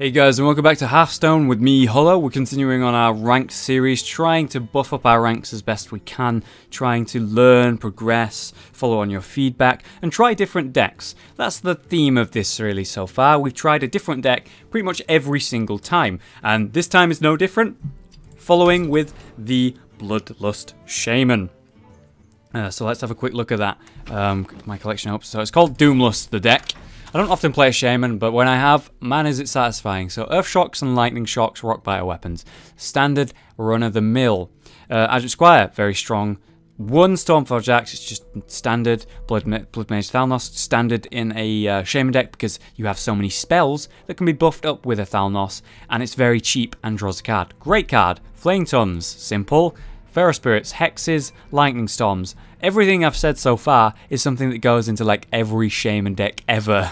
Hey guys, and welcome back to Hearthstone with me, Hollow. We're continuing on our ranked series, trying to buff up our ranks as best we can, trying to learn, progress, follow on your feedback, and try different decks. That's the theme of this really so far. We've tried a different deck pretty much every single time, and this time is no different, following with the Bloodlust Shaman. So let's have a quick look at that. My collection up. So it's called DoomLust, the deck. I don't often play a Shaman, but when I have, man is it satisfying. So Earth Shocks and Lightning Shocks, Rockbiter weapons. Standard, run-of-the-mill. Agent Squire, very strong. One Stormforged Axe, it's just standard. Blood Mage Thalnos, standard in a Shaman deck because you have so many spells that can be buffed up with a Thalnos, and it's very cheap and draws a card. Great card. Flame Tons, simple. Feral Spirits, Hexes, Lightning Storms. Everything I've said so far is something that goes into like every Shaman deck ever.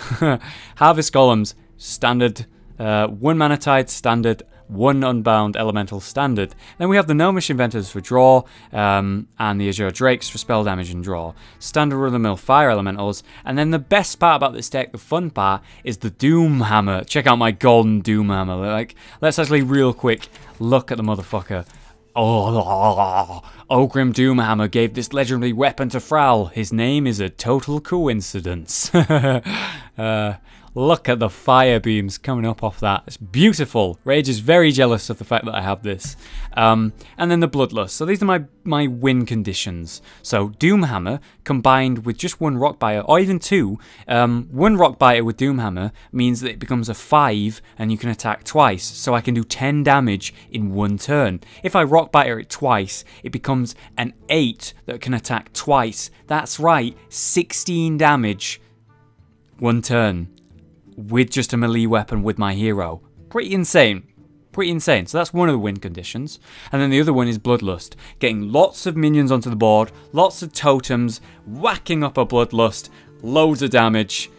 Harvest Golems, standard. One Mana Tide, standard. One Unbound Elemental, standard. Then we have the Gnomish Inventors for draw, and the Azure Drakes for spell damage and draw. Standard run-of-the-mill Fire Elementals, and then the best part about this deck, the fun part, is the Doomhammer. Check out my golden Doomhammer. Like, let's actually real quick look at the motherfucker. Ogrim Doomhammer gave this legendary weapon to Thrall. His name is a total coincidence. Look at the fire beams coming up off that. It's beautiful. Rage is very jealous of the fact that I have this. And then the Bloodlust. So these are my win conditions. So Doomhammer combined with just one Rockbiter, or even two. One Rockbiter with Doomhammer means that it becomes a 5 and you can attack twice. So I can do 10 damage in one turn. If I Rockbiter it twice, it becomes an 8 that can attack twice. That's right, 16 damage one turn. With just a melee weapon with my hero. Pretty insane. Pretty insane. So that's one of the win conditions. And then the other one is Bloodlust. Getting lots of minions onto the board, lots of totems, whacking up a Bloodlust, loads of damage.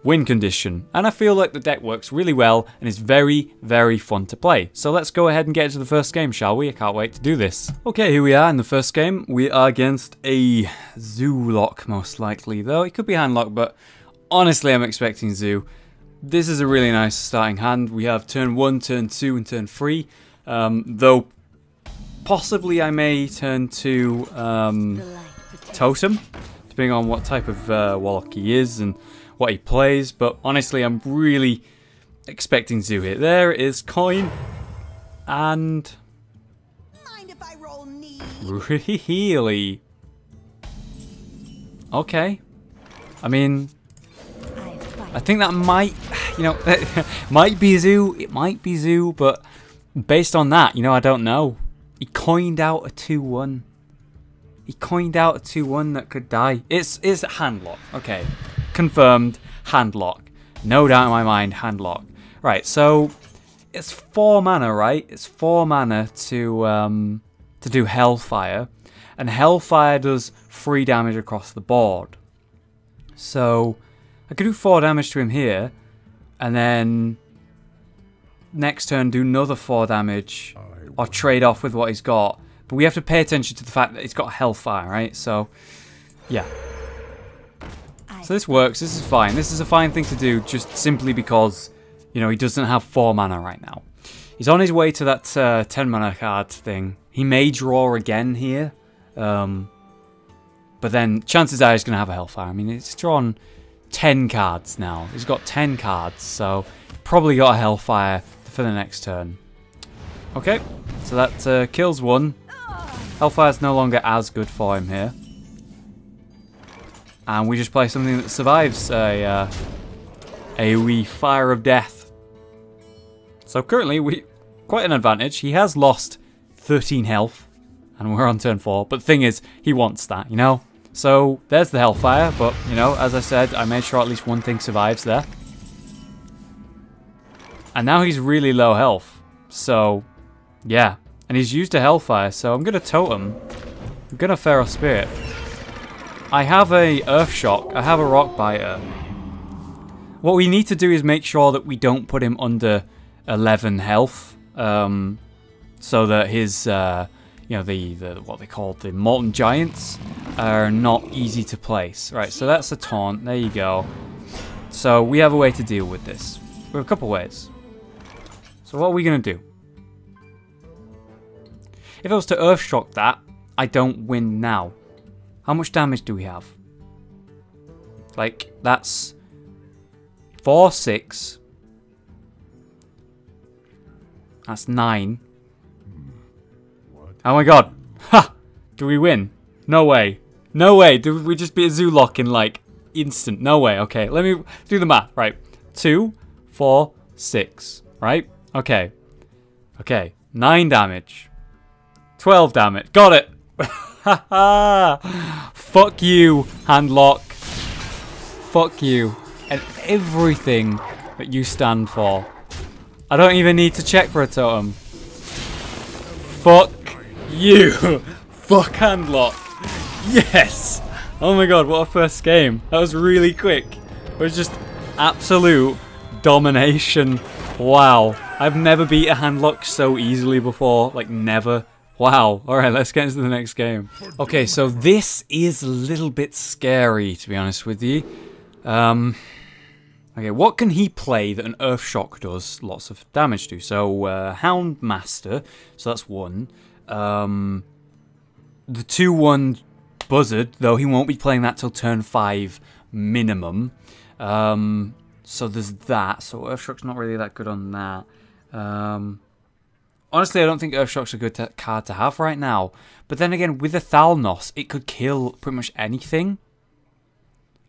Win condition. And I feel like the deck works really well and is very, very fun to play. So let's go ahead and get into the first game, shall we? I can't wait to do this. Okay, here we are in the first game. We are against a Zoolock, most likely. Though it could be Handlock, but honestly I'm expecting Zoo. This is a really nice starting hand. We have turn 1, turn 2, and turn 3. Though, possibly I may turn to Totem, depending on what type of Warlock he is and what he plays. But honestly, I'm really expecting Zoo here. There is Coin. And... mind if I roll knee? Really? Okay. I mean... I think that might, you know, might be Zoo. It might be Zoo, but based on that, you know, I don't know. He coined out a 2-1. He coined out a 2-1 that could die. It's Handlock. Okay, confirmed. Handlock. No doubt in my mind. Handlock. Right. So it's 4 mana, right? It's 4 mana to do Hellfire, and Hellfire does 3 damage across the board. So I could do 4 damage to him here, and then next turn do another 4 damage, or trade off with what he's got. But we have to pay attention to the fact that he's got Hellfire, right? So, yeah. So this works, this is fine. This is a fine thing to do, just simply because, you know, he doesn't have 4 mana right now. He's on his way to that 10 mana card thing. He may draw again here, but then chances are he's going to have a Hellfire. I mean, it's drawn 10 cards now. He's got 10 cards, so probably got a Hellfire for the next turn. Okay, so that kills one. Hellfire's no longer as good for him here. And we just play something that survives a wee Fire of Death. So currently, we quite an advantage. He has lost 13 health, and we're on turn 4. But the thing is, he wants that, you know? So, there's the Hellfire, but, you know, as I said, I made sure at least one thing survives there. And now he's really low health. So, yeah. And he's used a Hellfire, so I'm going to Totem. I'm going to Feral Spirit. I have a Earth Shock. I have a Rockbiter. What we need to do is make sure that we don't put him under 11 health. So that his... you know, the what they call the Molten Giants are not easy to place. Right, so that's a taunt. There you go. So we have a way to deal with this. We have a couple ways. So what are we going to do? If I was to Earthshock that, I don't win now. How much damage do we have? Like, that's 4, 6. That's 9. Oh my god. Ha! Do we win? No way. No way. Did we just beat a Zoolock in like instant? No way. Okay, let me do the math. Right. 2, 4, 6. Right? Okay. Okay. 9 damage. 12 damage. Got it. Fuck you, Handlock. Fuck you. And everything that you stand for. I don't even need to check for a totem. Fuck you. Fuck Handlock. Yes. Oh my god, what a first game. That was really quick. It was just absolute domination. Wow. I've never beat a Handlock so easily before. Like, never. Wow. Alright, let's get into the next game. Okay, so this is a little bit scary, to be honest with you. Okay, what can he play that an Earthshock does lots of damage to? So, Houndmaster, so that's 1. The 2-1 Buzzard, though he won't be playing that till turn 5 minimum. So there's that. So Earthshock's not really that good on that. Honestly, I don't think Earthshock's a good card to have right now. But then again, with a Thalnos, it could kill pretty much anything.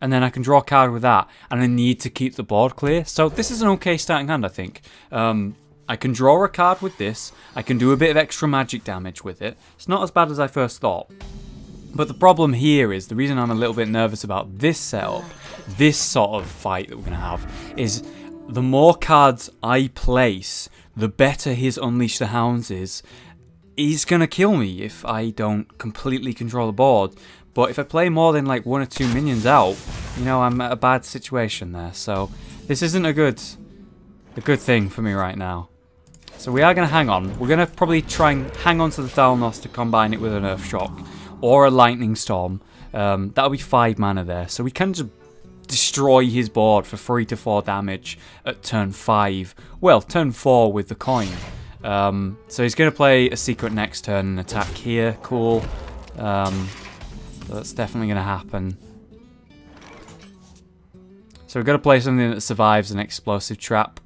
And then I can draw a card with that. And I need to keep the board clear. So this is an okay starting hand, I think. I can draw a card with this. I can do a bit of extra magic damage with it. It's not as bad as I first thought. But the problem here is, the reason I'm a little bit nervous about this setup, this sort of fight that we're going to have, is the more cards I place, the better his Unleash the Hounds is. He's going to kill me if I don't completely control the board. But if I play more than like 1 or 2 minions out, you know, I'm at a bad situation there. So this isn't a good thing for me right now. So we are going to hang on. We're going to probably try and hang on to the Thalnos to combine it with an Earthshock or a Lightning Storm. That'll be 5 mana there. So we can just destroy his board for 3 to 4 damage at turn 5. Well, turn 4 with the coin. So he's going to play a secret next turn and attack here. Cool. So that's definitely going to happen. So we've got to play something that survives an explosive trap.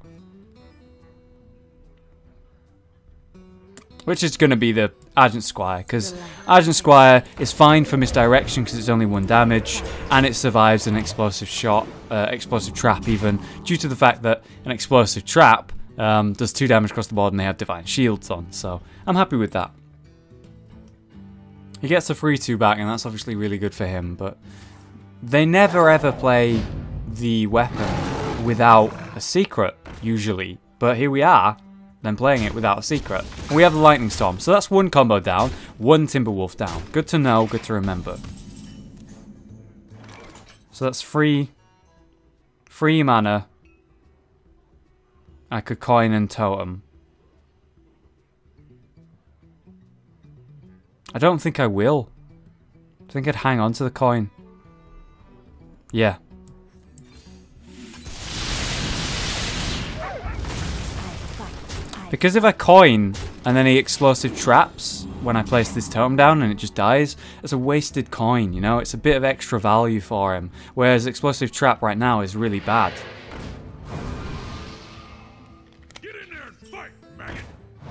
Which is going to be the Argent Squire, because Argent Squire is fine for misdirection because it's only 1 damage, and it survives an explosive shot, explosive trap even, due to the fact that an explosive trap does 2 damage across the board and they have Divine Shields on, so I'm happy with that. He gets a 3-2 back, and that's obviously really good for him, but they never ever play the weapon without a secret, usually, but here we are. Then playing it without a secret. And we have the Lightning Storm. So that's 1 combo down, 1 Timberwolf down. Good to know, good to remember. So that's 3 mana. I could coin and totem. I don't think I will. I think I'd hang on to the coin. Yeah. Because if I coin and then he explosive traps when I place this totem down and it just dies, it's a wasted coin, you know? It's a bit of extra value for him. Whereas explosive trap right now is really bad. Get in there and fight, maggot.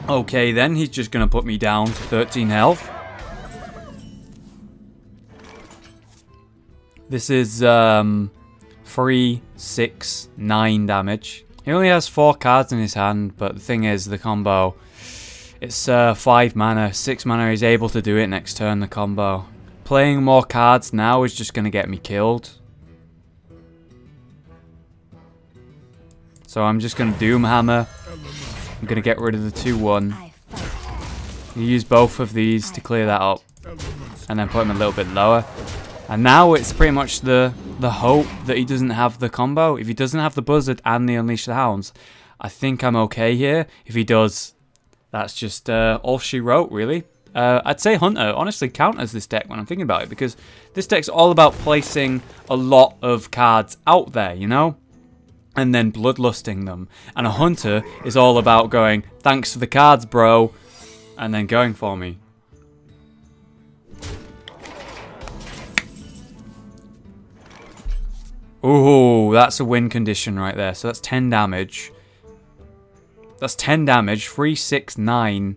Okay then, he's just going to put me down to 13 health. This is 3, 6, 9 damage. He only has 4 cards in his hand, but the thing is, the combo, it's 5 mana, 6 mana, he's able to do it next turn, the combo. Playing more cards now is just going to get me killed. So I'm just going to Doomhammer. I'm going to get rid of the 2-1. You use both of these to clear that up, and then put him a little bit lower. And now it's pretty much the hope that he doesn't have the combo. If he doesn't have the Buzzard and the Unleash the Hounds, I think I'm okay here. If he does, that's just all she wrote, really. I'd say Hunter honestly counters this deck when I'm thinking about it, because this deck's all about placing a lot of cards out there, you know? and then bloodlusting them. And a hunter is all about going, thanks for the cards, bro, and then going for me. Ooh, that's a win condition right there. So that's 10 damage. That's 10 damage. 3, 6, 9.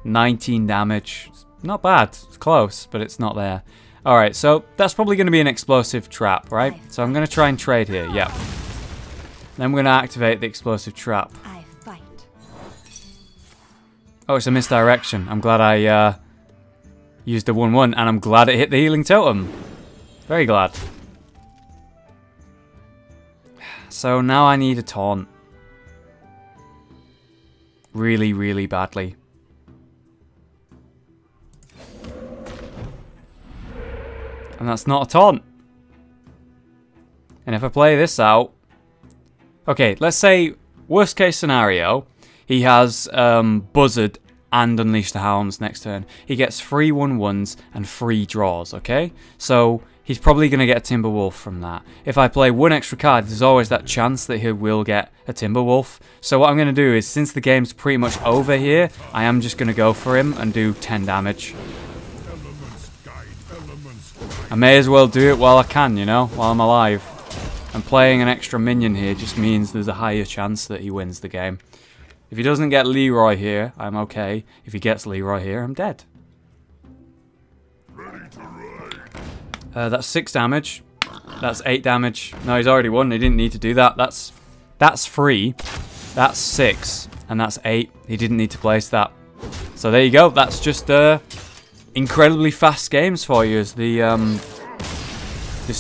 19 damage. Not bad. It's close, but it's not there. Alright, so that's probably going to be an explosive trap, right? So I'm going to try and trade here. Yeah. Then I'm going to activate the explosive trap. Oh, it's a misdirection. I'm glad I used a 1-1, and I'm glad it hit the healing totem. Very glad. So now I need a taunt. Really, really badly. And that's not a taunt. And if I play this out... Okay, let's say, worst case scenario, he has Buzzard and Unleash the Hounds next turn. He gets 3 1-1s and 3 draws, okay? So he's probably going to get a Timberwolf from that. If I play 1 extra card, there's always that chance that he will get a Timberwolf. So what I'm going to do is, since the game's pretty much over here, I am just going to go for him and do 10 damage. I may as well do it while I can, you know, while I'm alive. And playing an extra minion here just means there's a higher chance that he wins the game. If he doesn't get Leroy here, I'm okay. If he gets Leroy here, I'm dead. That's 6 damage. That's 8 damage. No, he's already won. He didn't need to do that. That's 3. That's 6. And that's 8. He didn't need to place that. So there you go. That's just incredibly fast games for you as this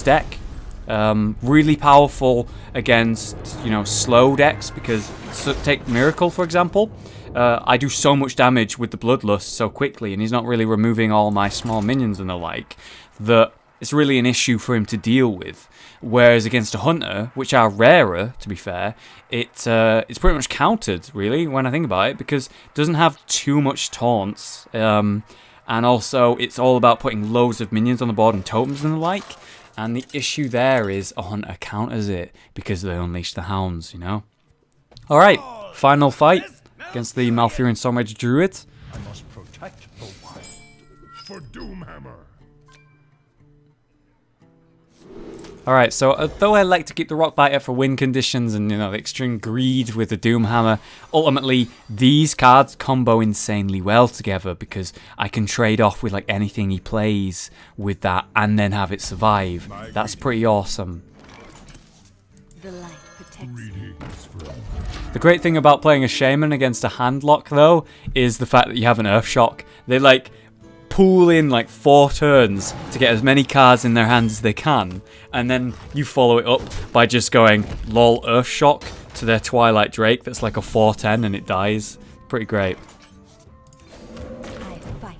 deck. Really powerful against, you know, slow decks, because take Miracle for example. I do so much damage with the Bloodlust so quickly, and he's not really removing all my small minions and the like, that it's really an issue for him to deal with. Whereas against a Hunter, which are rarer to be fair, it's pretty much countered really when I think about it, because it doesn't have too much taunts, and also it's all about putting loads of minions on the board and totems and the like. And the issue there is a Hunter counters it because they unleash the Hounds, you know. Alright, final fight against the Malfurion Stormrage Druid. I must protect the wild for Doomhammer. Alright, so although I like to keep the Rockbiter for win conditions and, you know, the extreme greed with the Doomhammer, ultimately these cards combo insanely well together because I can trade off with like anything he plays with that and then have it survive. That's pretty awesome. The light protects. The great thing about playing a Shaman against a Handlock though is the fact that you have an Earthshock. They like pool in like 4 turns to get as many cards in their hands as they can, and then you follow it up by just going lol Earthshock to their Twilight Drake that's like a 4/10 and it dies. Pretty great. I fight.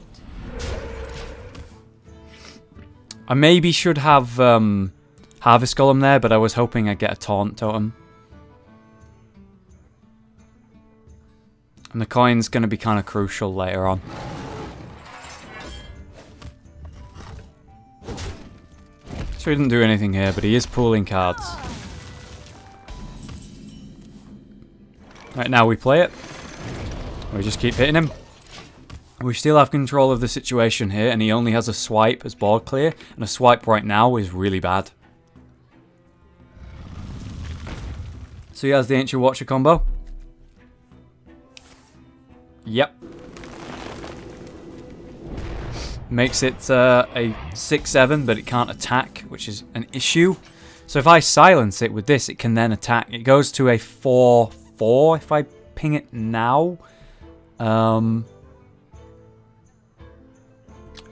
I maybe should have Harvest Golem there, but I was hoping I'd get a Taunt Totem. And the coin's going to be kind of crucial later on. So he didn't do anything here, but he is pooling cards. Right, now we play it. We just keep hitting him. We still have control of the situation here, and he only has a swipe as board clear, and a swipe right now is really bad. So he has the Ancient Watcher combo. Yep. Makes it a 6/7, but it can't attack, which is an issue. So if I silence it with this, it can then attack. It goes to a 4/4 if I ping it now.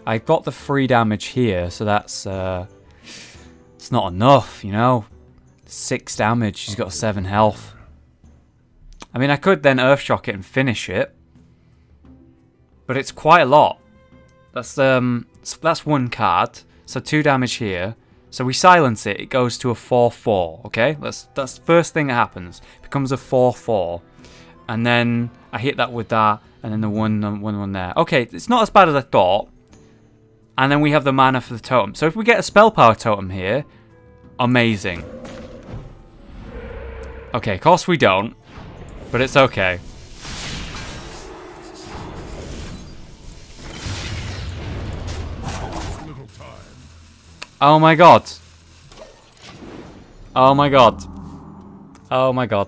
I've got the 3 damage here, so that's it's not enough, you know. 6 damage, he's got 7 health. I mean, I could then Earthshock it and finish it, but it's quite a lot. That's 1 card, so 2 damage here. So we silence it, it goes to a 4/4, okay? That's the first thing that happens. It becomes a 4/4. And then I hit that with that, and then the 1/1 there. Okay, it's not as bad as I thought. And then we have the mana for the totem. So if we get a spell power totem here, amazing. Okay, of course we don't. But it's okay. Oh my god. Oh my god. Oh my god.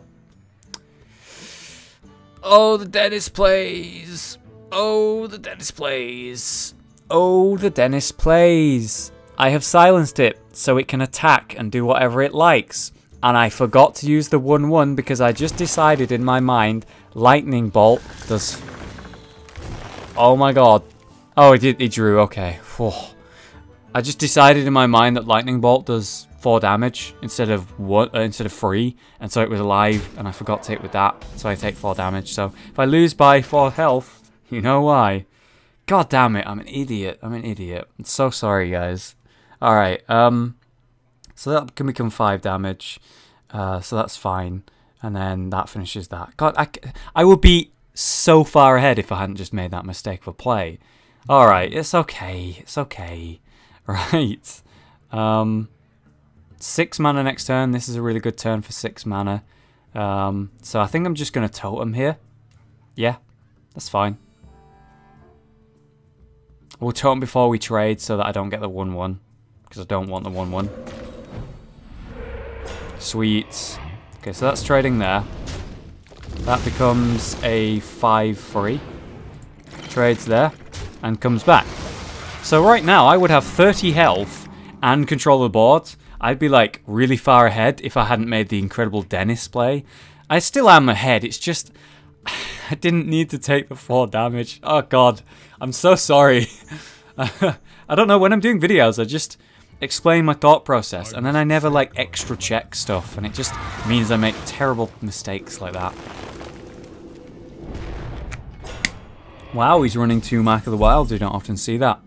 Oh, the dentist plays. Oh, the dentist plays. Oh, the dentist plays. I have silenced it so it can attack and do whatever it likes. And I forgot to use the 1/1 because I just decided in my mind lightning bolt does... Oh my god. Oh, he drew. Okay. Oh. I just decided in my mind that lightning bolt does 4 damage instead of 3, and so it was alive, and I forgot to hit with that, so I take 4 damage. So if I lose by 4 health, you know why. God damn it, I'm an idiot. I'm an idiot. I'm so sorry, guys. All right. So that can become 5 damage. So that's fine, and then that finishes that. God, I would be so far ahead if I hadn't just made that mistake of a play. All right, it's okay. It's okay. Right. 6 mana next turn. This is a really good turn for 6 mana. So I think I'm just going to totem here. Yeah, that's fine. We'll totem before we trade so that I don't get the 1/1. Because I don't want the 1/1. Sweet. Okay, so that's trading there. That becomes a 5/3. Trades there. And comes back. So right now, I would have 30 health and control of the board. I'd be like really far ahead if I hadn't made the incredible dentist play. I still am ahead, it's just... I didn't need to take the 4 damage. Oh god, I'm so sorry. I don't know, when I'm doing videos, I just explain my thought process, and then I never like extra check stuff, and it just means I make terrible mistakes like that. Wow, he's running 2 Mark of the Wild, you don't often see that.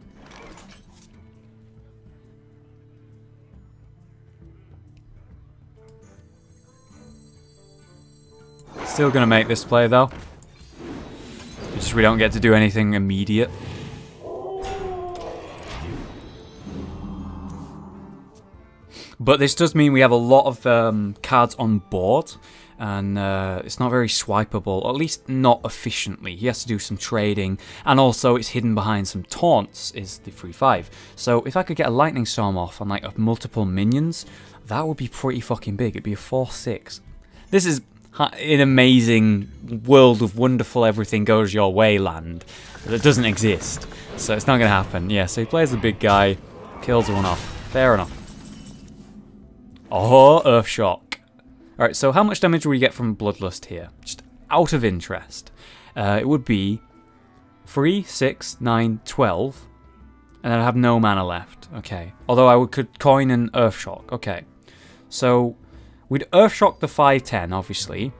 Still gonna make this play though. Just we don't get to do anything immediate. But this does mean we have a lot of cards on board, and it's not very swipeable, or at least not efficiently. He has to do some trading, and also it's hidden behind some taunts, is the 3/5. So if I could get a Lightning Storm off on like multiple minions, that would be pretty fucking big. It'd be a 4/6. This is an amazing world of wonderful everything goes your way land that doesn't exist. So it's not going to happen. Yeah, so he plays the big guy, kills one off. Fair enough. Oh, Earthshock. Alright, so how much damage will we get from Bloodlust here? Just out of interest. It would be 3, 6, 9, 12. And then I have no mana left. Okay. Although I could coin an Earthshock. Okay. So we'd Earthshock the 5/10, obviously.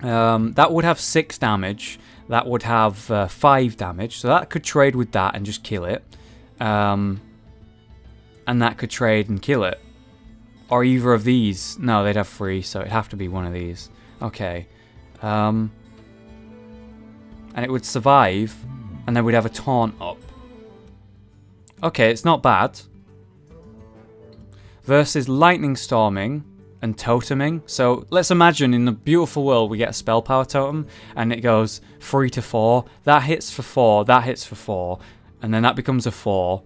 That would have 6 damage. That would have 5 damage. So that could trade with that and just kill it. And that could trade and kill it. Or either of these. No, they'd have 3, so it'd have to be one of these. Okay. And it would survive, and then we'd have a taunt up. Okay, it's not bad. Versus Lightning Storming and Toteming. So let's imagine in the beautiful world we get a Spell Power Totem, and it goes 3 to 4. That hits for 4, that hits for 4, and then that becomes a 4.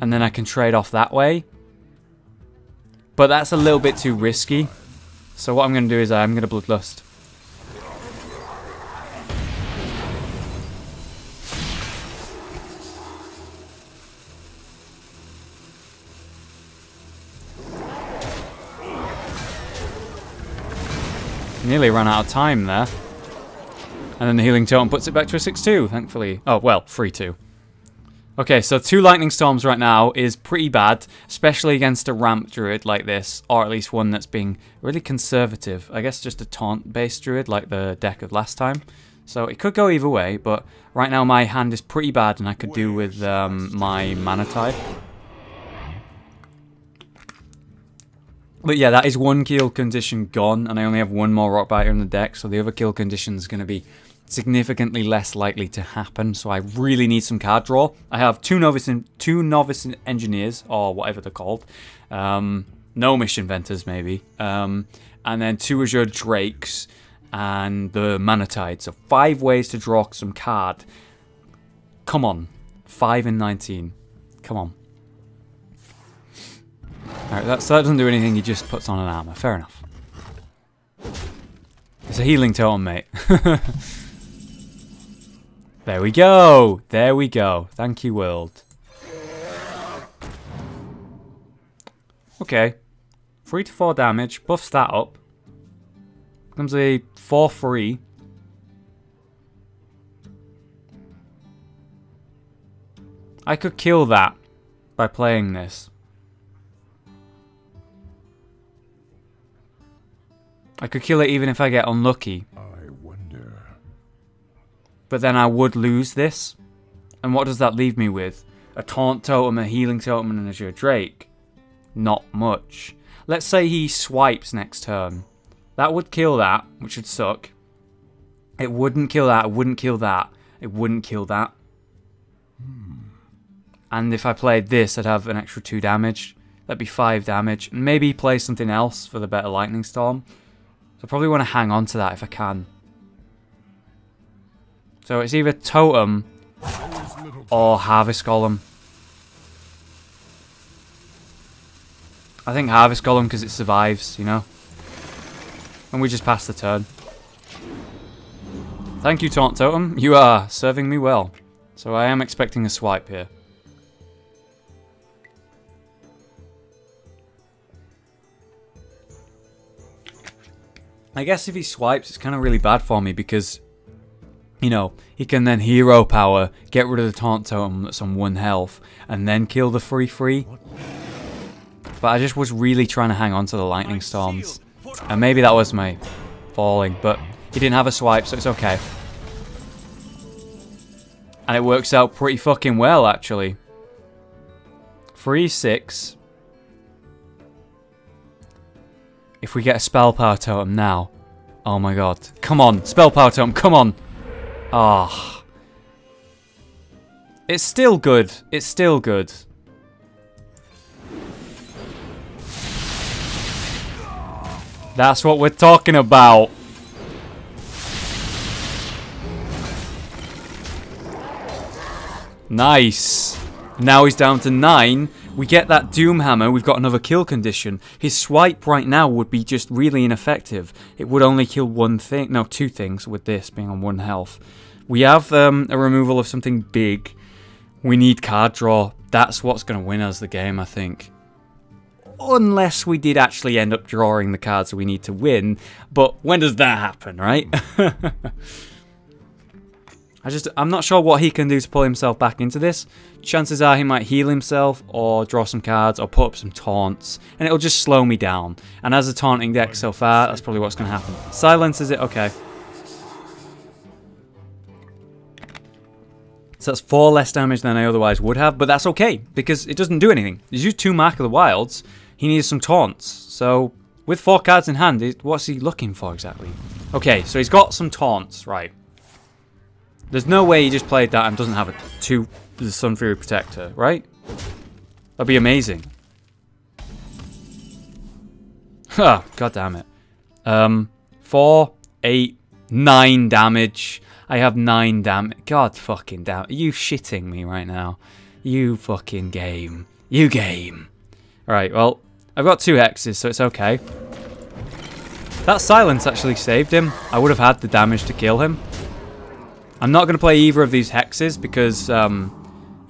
And then I can trade off that way. But that's a little bit too risky. So what I'm going to do is I'm going to Bloodlust. Nearly ran out of time there. And then the Healing Totem puts it back to a 6/2, thankfully. Oh, well, 3/2. Okay, so 2 Lightning Storms right now is pretty bad, especially against a ramp druid like this, or at least one that's being really conservative. I guess just a taunt-based druid like the deck of last time. So it could go either way, but right now my hand is pretty bad, and I could do with my Mana Tide. But yeah, that is 1 kill condition gone, and I only have 1 more Rockbiter in the deck, so the other kill condition is going to be significantly less likely to happen, so I really need some card draw. I have two novice engineers, or whatever they're called, Gnomish Inventors, maybe. And then 2 Azure Drakes and the Mana Tide. So 5 ways to draw some card. Come on. 5 and 19. Come on. Alright, so that doesn't do anything, he just puts on an armor. Fair enough. It's a healing totem, mate. There we go! There we go. Thank you, world. Okay. 3 to 4 damage. Buffs that up. Becomes a 4/3. I could kill that by playing this. I could kill it even if I get unlucky. I wonder. But then I would lose this. And what does that leave me with? A taunt totem, a healing totem, and an Azure Drake. Not much. Let's say he swipes next turn. That would kill that, which would suck. It wouldn't kill that, it wouldn't kill that. It wouldn't kill that. And if I played this, I'd have an extra 2 damage. That'd be 5 damage. And maybe play something else for the better Lightning Storm. So I probably want to hang on to that if I can. So it's either Totem or Harvest Golem. I think Harvest Golem because it survives, you know. And we just pass the turn. Thank you, Taunt Totem. You are serving me well. So I am expecting a swipe here. I guess if he swipes, it's kind of really bad for me because, you know, he can then hero power, get rid of the Taunt Totem that's on 1 health, and then kill the 3/3. But I just was really trying to hang on to the Lightning Storms. And maybe that was my falling, but he didn't have a swipe, so it's okay. And it works out pretty fucking well, actually. 3/6. If we get a Spell Power Totem now. Oh my god. Come on. Spell Power Totem. Come on. Ah. Oh. It's still good. It's still good. That's what we're talking about. Nice. Now he's down to 9. We get that Doomhammer. We've got another kill condition. His swipe right now would be just really ineffective. It would only kill 1 thing. No, 2 things with this being on 1 health. We have a removal of something big. We need card draw. That's what's going to win us the game, I think. Unless we did actually end up drawing the cards we need to win. But when does that happen, right? I'm not sure what he can do to pull himself back into this. Chances are he might heal himself or draw some cards or put up some taunts. And it'll just slow me down. And as a taunting deck so far, that's probably what's going to happen. Silences it? Okay. So that's 4 less damage than I otherwise would have. But that's okay, because it doesn't do anything. He's used 2 Mark of the Wilds. He needs some taunts. So with 4 cards in hand, what's he looking for exactly? Okay, so he's got some taunts, right. There's no way he just played that and doesn't have a 2 the Sun Fury Protector, right? That'd be amazing. Huh, god damn it. 4, 8, 9 damage. I have 9 damage. God fucking damn. Are you shitting me right now? You fucking game. You game. Alright, well, I've got 2 hexes, so it's okay. That silence actually saved him. I would have had the damage to kill him. I'm not going to play either of these hexes because, you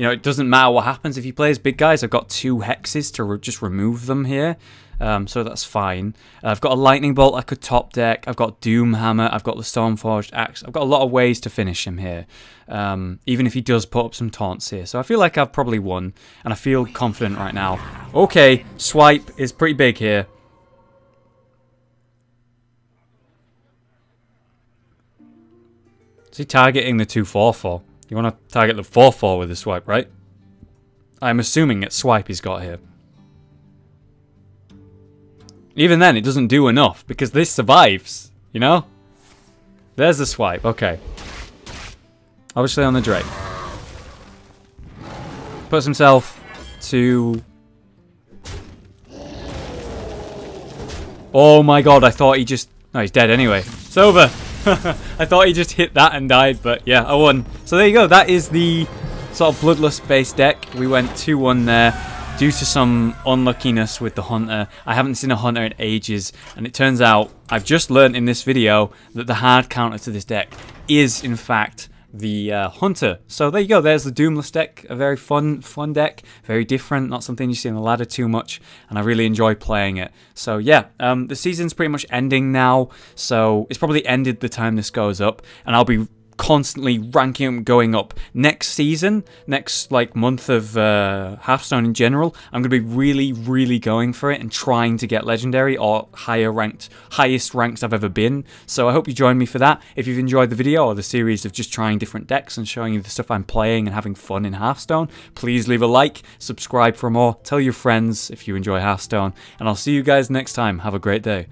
know, it doesn't matter what happens if he plays big guys. I've got 2 hexes to just remove them here, so that's fine. I've got a Lightning Bolt I could top deck. I've got Doomhammer. I've got the Stormforged Axe. I've got a lot of ways to finish him here, even if he does put up some taunts here. So I feel like I've probably won, and I feel confident right now. Okay, swipe is pretty big here. Is he targeting the 2/4/4? You want to target the 4/4 with the swipe, right? I'm assuming it's swipe he's got here. Even then, it doesn't do enough because this survives, you know? There's the swipe, okay. Obviously on the Drake. Puts himself to Oh my god, I thought he just... No, he's dead anyway. It's over. I thought he just hit that and died, but yeah, I won. So there you go. That is the sort of bloodlust based deck. We went 2-1 there due to some unluckiness with the hunter. I haven't seen a hunter in ages, and it turns out I've just learned in this video that the hard counter to this deck is in fact the hunter. So there you go. There's the DoomLust deck. A very fun deck, very different, not something you see on the ladder too much, and I really enjoy playing it. So yeah, the season's pretty much ending now, so it's probably ended the time this goes up, and I'll be constantly ranking up, going up next season, next like month of Hearthstone in general. I'm gonna be really going for it and trying to get legendary or highest ranks I've ever been. So I hope you join me for that. If you've enjoyed the video or the series of just trying different decks and showing you the stuff I'm playing and having fun in Hearthstone, please leave a like, subscribe for more, tell your friends if you enjoy Hearthstone, and I'll see you guys next time. Have a great day.